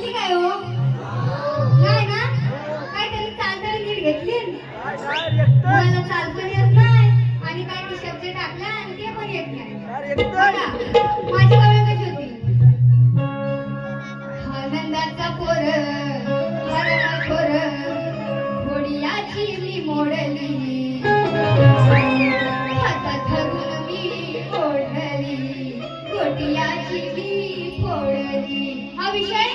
घेतली काय हो? नाही ना? काय तरी चालताना नीट घेतली? मला चालता येत नाही आणि काय ते शब्द टाकला आणि ते पण येत नाही. बघा, माझी गवळण कशी होती? आनंदाचा पोर हरण खोर घोडियाची मी मोडली हातात धरून मी ओढली घोडियाची मी फोडली. हा विषय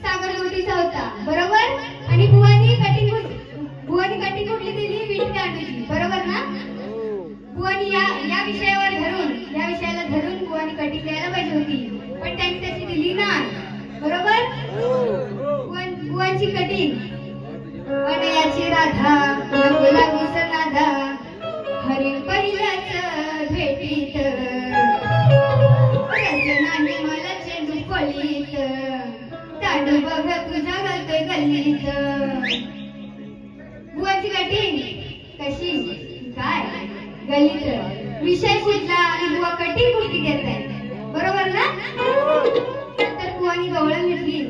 सागरगोटीचा होता, बरोबर? आणि बुवानी कटिंग कुठली दिली? विटके आणूची, बरोबर ना? बुवानी या विषयाला धरून बुवानी कटिंग द्यायला पाहिजे होती, पण त्यांनी त्याची दिली नाही, बरोबर? बुवांची कटिंग अनयाची राधा नको लागू सनादा हरिण पहिल्याच भेटीत रचनाने मला चेंडू पळीत तांडू बघ तुझ्या घालतोय गल्लीत. बुवाची कटिंग कशी काय गल्लीत विषय सुटला आणि बुवा कटिंग कुठली देत आहे, बरोबर ना? तर बुवानी गवळण घेतली.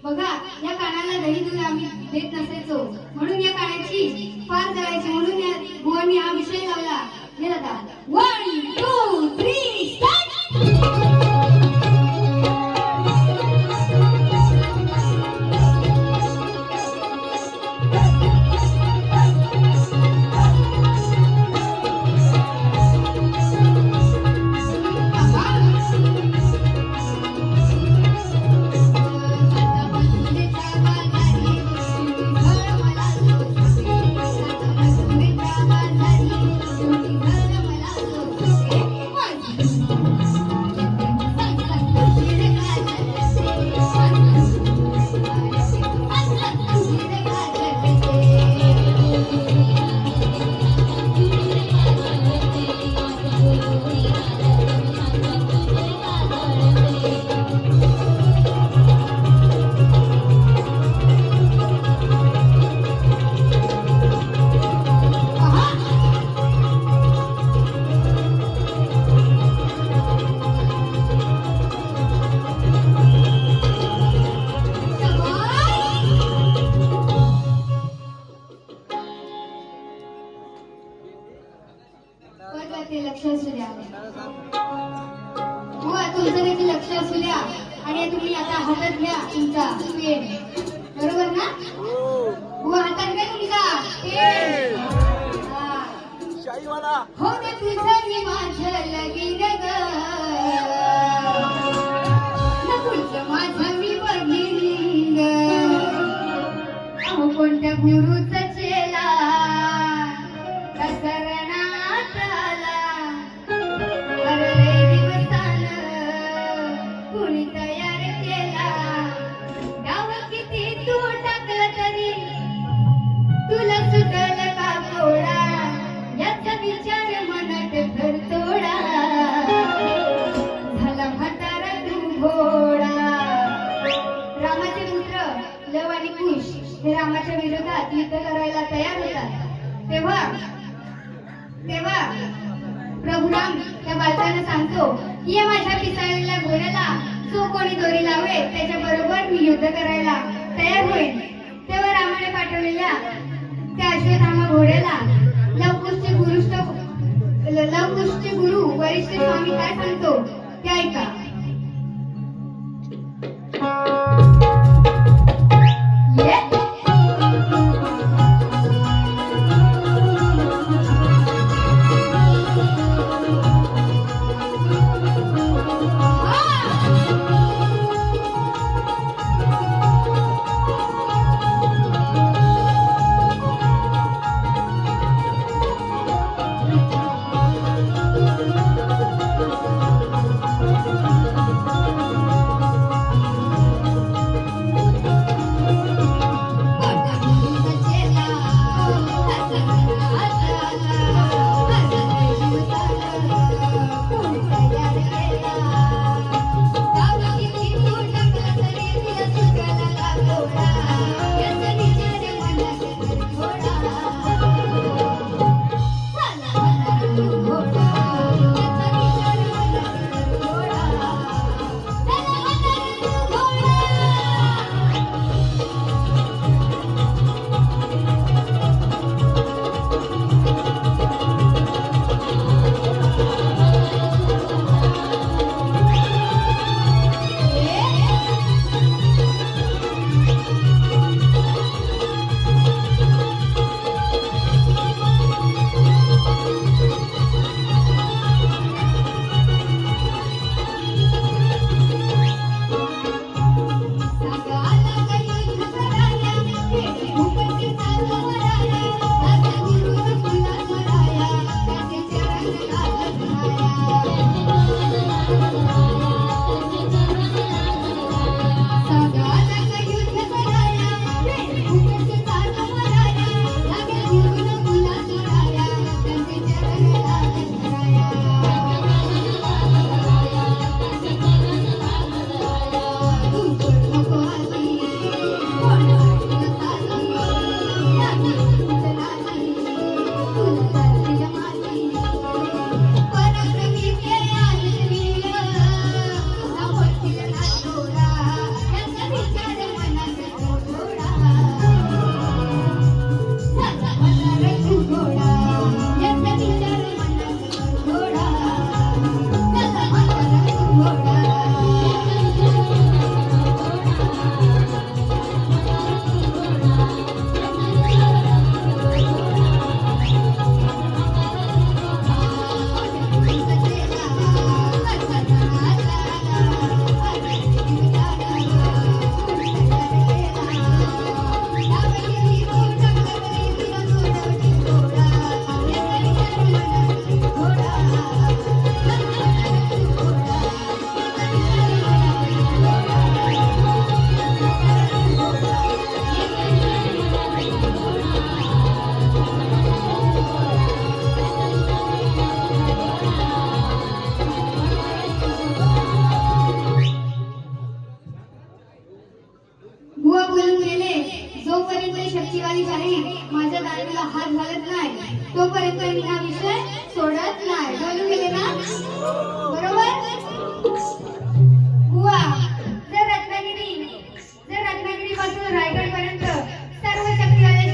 बघा, या कानाला दही दूध आम्ही देत नसायचो म्हणून या कानाची फार जळायची, म्हणून या बुवांनी हा विषय लावला. हे दादा 1 2 3 स्टार्ट. लक्ष असू द्या, तुमचं देखील लक्ष असू द्या. आणि तुम्ही आता हातात घ्या तुमचा पेन, बरोबर ना? हातात घ्या तुमचा पेन. हो ना, तुझं मी माझं लगीन ग, तुझं माझं मी बघीन ग. अहो कोणत्या गुरुचा चेला कसरणात आला, अरे दिवसान कुणी तयार केला. डाव किती तू टाकलं तरी तुला सुटल का कोळा, याचा विचार मनात भरतोडा. तेव्हा तेव्हा प्रभुराम त्या बालकाला सांगतो की या माझ्या पिसाळलेल्या घोड्याला जो कोणी दोरी लावेल त्याच्या बरोबर मी युद्ध करायला तयार होईल. तेव्हा रामाने पाठवलेल्या त्या अश्वत्थामा घोड्याला लवकुशचे गुरु वरिष्ठ स्वामी काय सांगतो ते ऐका. तोपर्यंत मी हा विषय सोडत नाही. बोलून गेले ना बरोबर. बुवा जर रत्नागिरी पासून रायगड पर्यंत सर्व शक्तिवाल्या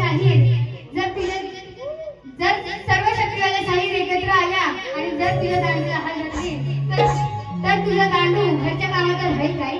शाहीर एकत्र आल्या आणि जर तुझ्या दांडूला हाल घातली तर तुझा दांडू घरच्या कामाचा राहील काय.